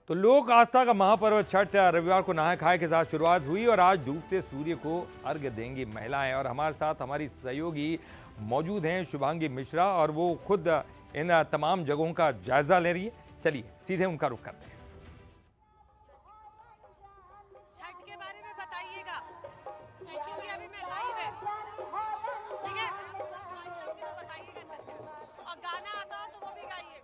तो लोक आस्था का महापर्व छठ रविवार को नहाय खाए के साथ शुरुआत हुई और आज डूबते सूर्य को अर्घ्य देंगी महिलाएं। और हमारे साथ हमारी सहयोगी मौजूद हैं शुभांगी मिश्रा, और वो खुद इन तमाम जगहों का जायजा ले रही है। चलिए सीधे उनका रुख करते हैं। छठ के बारे में बताइएगा, क्योंकि अभी मैं लाइव है, ठीक है? आप लाइव होंगे तो बताइएगा छठ के बारे में, और गाना आता हो तो वो भी गाइएगा।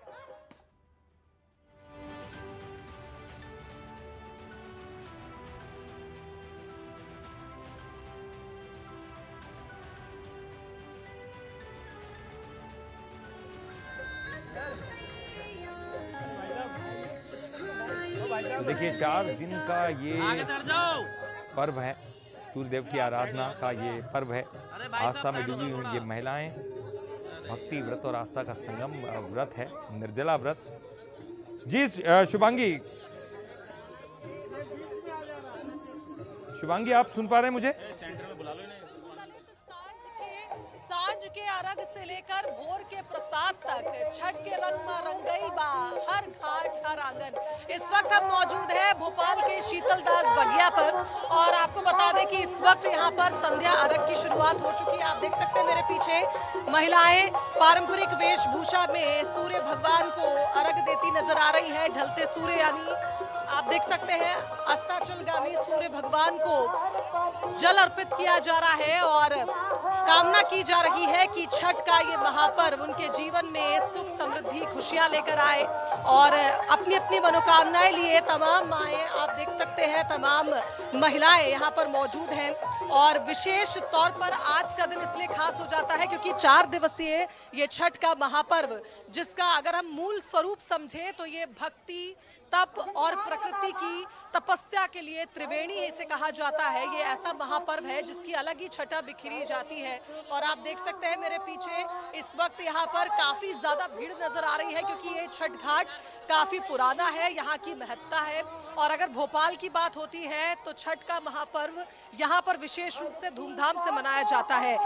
तो देखिए 4 दिन का ये पर्व है, सूर्यदेव की आराधना का ये पर्व है। आस्था में डूबी हुई ये महिलाएं, भक्ति व्रत और आस्था का संगम व्रत है, निर्जला व्रत। जी शुभांगी आप सुन पा रहे हैं मुझे? सांझ के अर्घ से लेकर भोर के प्रसाद तक छठ के रंग में रंगई बा हर घाट हर आंगन। इस वक्त हम मौजूद है भोपाल के शीतल दास बगिया पर, और आपको बता दें कि इस वक्त यहाँ पर संध्या अर्घ की शुरुआत हो चुकी है। आप देख सकते हैं मेरे पीछे महिलाएं पारंपरिक वेशभूषा में सूर्य भगवान को अर्घ देती नजर आ रही है। ढलते सूर्य यानी आप देख सकते हैं अस्ताचलगामी सूर्य भगवान को जल अर्पित किया जा रहा है, और कामना की जा रही है कि छठ का ये महापर्व उनके जीवन में सुख समृद्धि खुशियां लेकर आए, और अपनी अपनी मनोकामनाएं लिए तमाम माएँ आप देख सकते हैं, तमाम महिलाएं यहाँ पर मौजूद हैं। और विशेष तौर पर आज का दिन इसलिए खास हो जाता है क्योंकि 4 दिवसीय ये छठ का महापर्व, जिसका अगर हम मूल स्वरूप समझें तो ये भक्ति, तप और प्रकृति की तपस्या के लिए त्रिवेणी इसे कहा जाता है। ये ऐसा महापर्व है जिसकी अलग ही छटा बिखरी जाती है। और आप देख सकते हैं मेरे पीछे इस वक्त यहाँ पर काफी ज्यादा भीड़ नजर आ रही है, क्योंकि ये छठ घाट काफी पुराना है, यहाँ की महत्ता है। और अगर भोपाल की बात होती है तो छठ का महापर्व यहाँ पर विशेष रूप से धूमधाम से मनाया जाता है।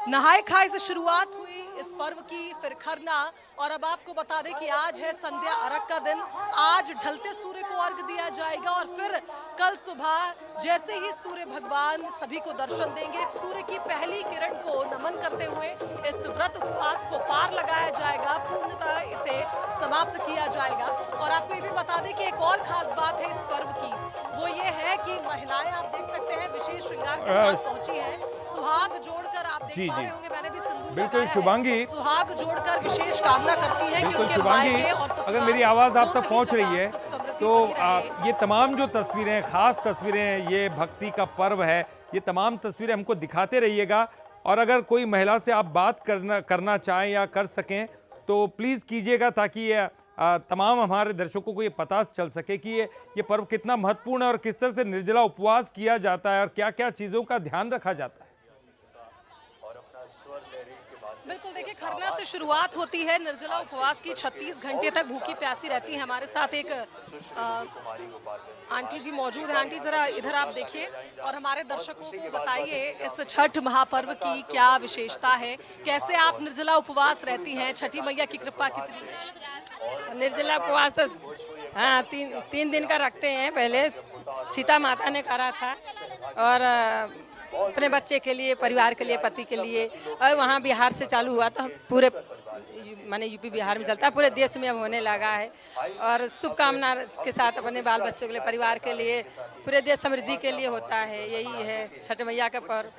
नहाय खाए से शुरुआत हुई इस पर्व की, फिर खरना, और अब आपको बता दें कि आज है संध्या अर्घ का दिन। आज ढलते सूर्य को अर्घ दिया जाएगा, और फिर कल सुबह जैसे ही सूर्य भगवान सभी को दर्शन देंगे, सूर्य की पहली किरण को नमन करते हुए इस व्रत उपवास को पार लगाया जाएगा, पूर्णतः इसे समाप्त किया जाएगा। और आपको ये भी बता दें कि एक और खास बात है इस पर्व की, वो ये है कि महिलाएं आप देख सकते हैं विशेष श्रृंगार के साथ पहुंची है, सुहाग जोड़कर आप देख पा रहे होंगे, मैंने भी सिंदूर बिल्कुल लगाया है। शुभांगी, सुहाग जोड़कर विशेष कामना करती है कि उनके शुभांगी, मायके और ससुराल अगर मेरी आवाज आप तक पहुंच रही है सुख समृद्धि तो बनी रहे। ये तमाम जो तस्वीरें, खास तस्वीरें, ये भक्ति का पर्व है, ये तमाम तस्वीरें हमको दिखाते रहिएगा। और अगर कोई महिला से आप बात करना चाहें या कर सकें तो प्लीज़ कीजिएगा, ताकि ये तमाम हमारे दर्शकों को ये पता चल सके कि ये पर्व कितना महत्वपूर्ण है और किस तरह से निर्जला उपवास किया जाता है और क्या क्या चीज़ों का ध्यान रखा जाता है। बिल्कुल, देखिए खरना से शुरुआत होती है निर्जला उपवास की, 36 घंटे तक भूखी प्यासी रहती है। हमारे साथ एक आंटी जी मौजूद है। आंटी जरा इधर आप देखिए और हमारे दर्शकों को बताइए इस छठ महापर्व की क्या विशेषता है, कैसे आप निर्जला उपवास रहती हैं, छठी मैया की कृपा कितनी है? निर्जला उपवास तो हाँ तीन दिन का रखते हैं। पहले सीता माता ने करा था, और अपने बच्चे के लिए, परिवार के लिए, पति के लिए, और वहाँ बिहार से चालू हुआ था, पूरे माने यूपी बिहार में चलता है, पूरे देश में अब होने लगा है। और शुभकामना के साथ अपने बाल बच्चों के लिए, परिवार के लिए, पूरे देश समृद्धि के लिए होता है। यही है छठ मैया का पर्व,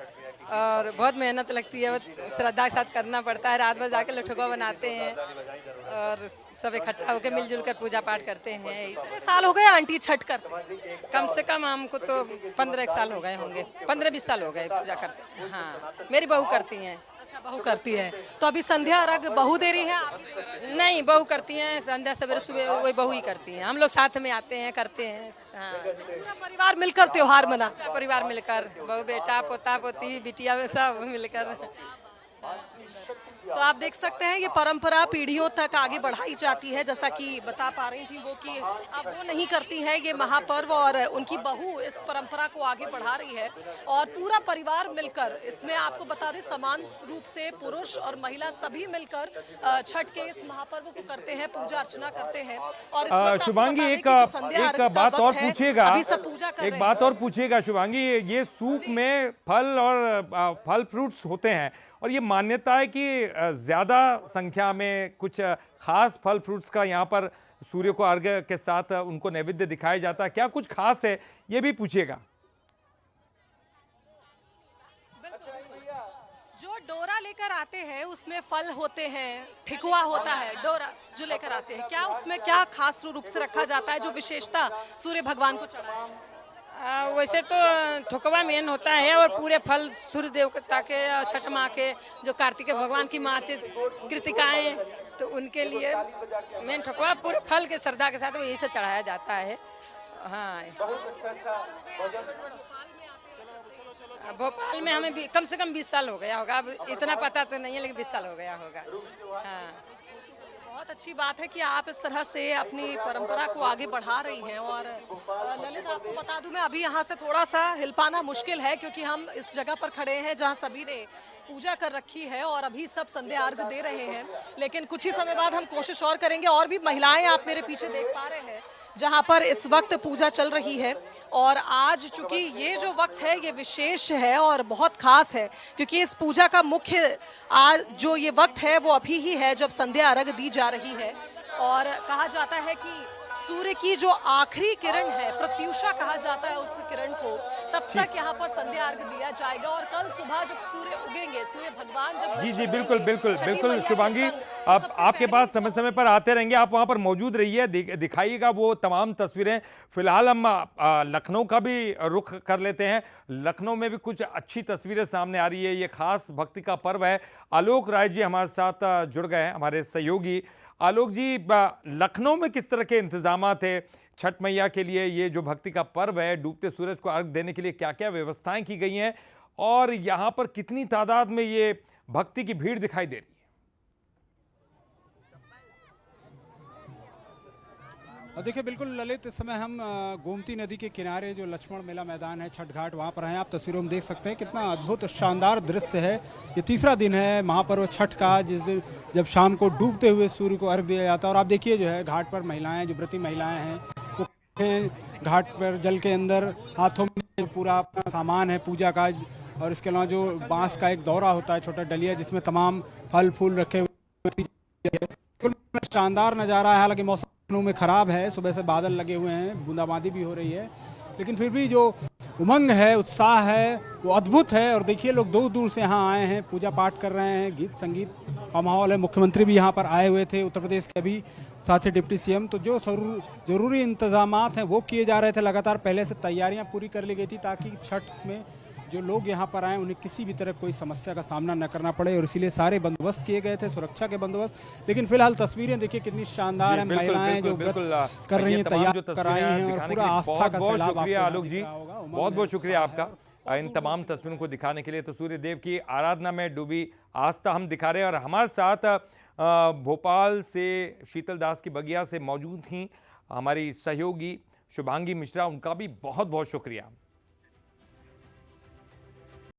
और बहुत मेहनत लगती है, श्रद्धा के साथ करना पड़ता है। रात भर जाके लठुआ बनाते हैं और सब इकट्ठा होकर मिलजुल कर पूजा पाठ करते हैं। कितने साल हो गए आंटी छठ करते? कम से कम हमको तो 15 साल हो गए होंगे, 15-20 साल हो गए पूजा करते हैं। हाँ, मेरी बहू करती हैं। अच्छा, बहू करती है। तो अभी संध्या अर्घ बहू दे रही है आप? नहीं, बहू करती हैं, संध्या सवेरे सुबह वही बहू ही करती हैं। हम लोग साथ में आते हैं, करते हैं। हाँ, पूरा परिवार मिलकर त्योहार मना? परिवार मिलकर, बहू बेटा, पोता पोती, बिटिया, सब मिलकर। तो आप देख सकते हैं ये परंपरा पीढ़ियों तक आगे बढ़ाई जाती है, जैसा कि बता पा रही थी वो कि अब वो नहीं करती है ये महापर्व और उनकी बहू इस परंपरा को आगे बढ़ा रही है और पूरा परिवार मिलकर, इसमें आपको बता दें समान रूप से पुरुष और महिला सभी मिलकर छठ के इस महापर्व को करते हैं, पूजा अर्चना करते हैं। और इस वक्त आपको शुभांगी बता दें एक कि जो संध्या एक आरती का बात और वक्त है, पूछिएगा, अभी सब पूजा कर एक रहे बात हैं। और पूछिएगा शुभांगी, ये सूप में फल और फल फ्रूट्स होते हैं और ये मान्यता है कि ज्यादा संख्या में कुछ खास फल फ्रूट्स का यहाँ पर सूर्य को अर्घ्य के साथ उनको नैवेद्य दिखाया जाता है, क्या कुछ खास है ये भी पूछिएगा। जो डोरा लेकर आते हैं उसमें फल होते हैं, ठेकुआ होता है, डोरा जो लेकर आते हैं, क्या उसमें क्या खास रूप से रखा जाता है जो विशेषता सूर्य भगवान को चढ़ाते हैं? वैसे तो ठोकवा मेन होता है और पूरे फल सूर्य देवता के छठ माँ के जो कार्तिक भगवान की माते कृतिकाएं, तो उनके लिए मेन ठोकवा पूरे फल के श्रद्धा के साथ वो यही से चढ़ाया जाता है। हाँ, भोपाल में हमें कम से कम 20 साल हो गया होगा, अब इतना पता तो नहीं है लेकिन 20 साल हो गया होगा। हाँ, बहुत अच्छी बात है कि आप इस तरह से अपनी परंपरा को आगे बढ़ा रही हैं। और ललित आपको बता दूं, मैं अभी यहाँ से थोड़ा सा हिल पाना मुश्किल है क्योंकि हम इस जगह पर खड़े हैं जहाँ सभी ने पूजा कर रखी है और अभी सब संध्या अर्घ दे रहे हैं, लेकिन कुछ ही समय बाद हम कोशिश और करेंगे। और भी महिलाएं आप मेरे पीछे देख पा रहे हैं जहां पर इस वक्त पूजा चल रही है और आज चूंकि ये जो वक्त है ये विशेष है और बहुत खास है क्योंकि इस पूजा का मुख्य आज जो ये वक्त है वो अभी ही है जब संध्या अर्घ दी जा रही है। और कहा जाता है कि सूर्य की जो आखिरी किरण है, प्रत्यूषा कहा जाता है उस किरण को, तब तक यहाँ पर संध्या अर्घ दिया जाएगा और कल सुबह जब सूर्य उगेंगे, सूर्य भगवान जब जी बिल्कुल बिल्कुल बिल्कुल शुभांगी, आप आपके पास समय समय पर आते रहेंगे, आप वहां पर मौजूद रहिए, दिखाइएगा वो तमाम तस्वीरें। फिलहाल हम लखनऊ का भी रुख कर लेते हैं। लखनऊ में भी कुछ अच्छी तस्वीरें सामने आ रही है, ये खास भक्ति का पर्व है। आलोक राय जी हमारे साथ जुड़ गए हैं, हमारे सहयोगी। आलोक जी, लखनऊ में किस तरह के इंतजाम थे छठ मैया के लिए? ये जो भक्ति का पर्व है, डूबते सूरज को अर्घ देने के लिए क्या क्या व्यवस्थाएं की गई हैं और यहाँ पर कितनी तादाद में ये भक्ति की भीड़ दिखाई दे रही है? देखिए बिल्कुल ललित, इस समय हम गोमती नदी के किनारे जो लक्ष्मण मेला मैदान है, छठ घाट, वहाँ पर हैं। आप तस्वीरों में देख सकते हैं कितना अद्भुत शानदार दृश्य है। ये तीसरा दिन है महापर्व छठ का, जिस दिन जब शाम को डूबते हुए सूर्य को अर्घ दिया जाता है। और आप देखिए जो है घाट पर महिलाएं, जो व्रती महिलाएं हैं, वो घाट पर जल के अंदर हाथों में पूरा अपना सामान है पूजा का, और इसके अलावा जो बांस का एक दौरा होता है, छोटा डलिया, जिसमें तमाम फल फूल रखे हुए। शानदार नज़ारा है। हालांकि मौसम लखनऊ में खराब है, सुबह से बादल लगे हुए हैं, बूंदाबांदी भी हो रही है, लेकिन फिर भी जो उमंग है, उत्साह है, वो अद्भुत है। और देखिए लोग दूर दूर से यहाँ आए हैं, पूजा पाठ कर रहे हैं, गीत संगीत का माहौल है। मुख्यमंत्री भी यहाँ पर आए हुए थे, उत्तर प्रदेश के, अभी साथ ही डिप्टी सीएम। तो जो जरूरी इंतजामात हैं वो किए जा रहे थे। लगातार पहले से तैयारियां पूरी कर ली गई थी ताकि छठ में जो लोग यहाँ पर आए उन्हें किसी भी तरह कोई समस्या का सामना न करना पड़े, और इसीलिए सारे बंदोबस्त किए गए थे, सुरक्षा के बंदोबस्त। लेकिन फिलहाल तस्वीरें देखिए कितनी शानदार है, महिलाएं जो कर रही हैं, तैयार कराई हैं, और पूरा आस्था का सैलाब। शुक्रिया आलोक जी, बहुत बहुत शुक्रिया आपका इन तमाम तस्वीरों को दिखाने के लिए। तो सूर्य देव की आराधना में डूबी आस्था हम दिखा रहे हैं। और हमारे साथ भोपाल से शीतल दास की बगिया से मौजूद थी हमारी सहयोगी शुभांगी मिश्रा, उनका भी बहुत बहुत शुक्रिया।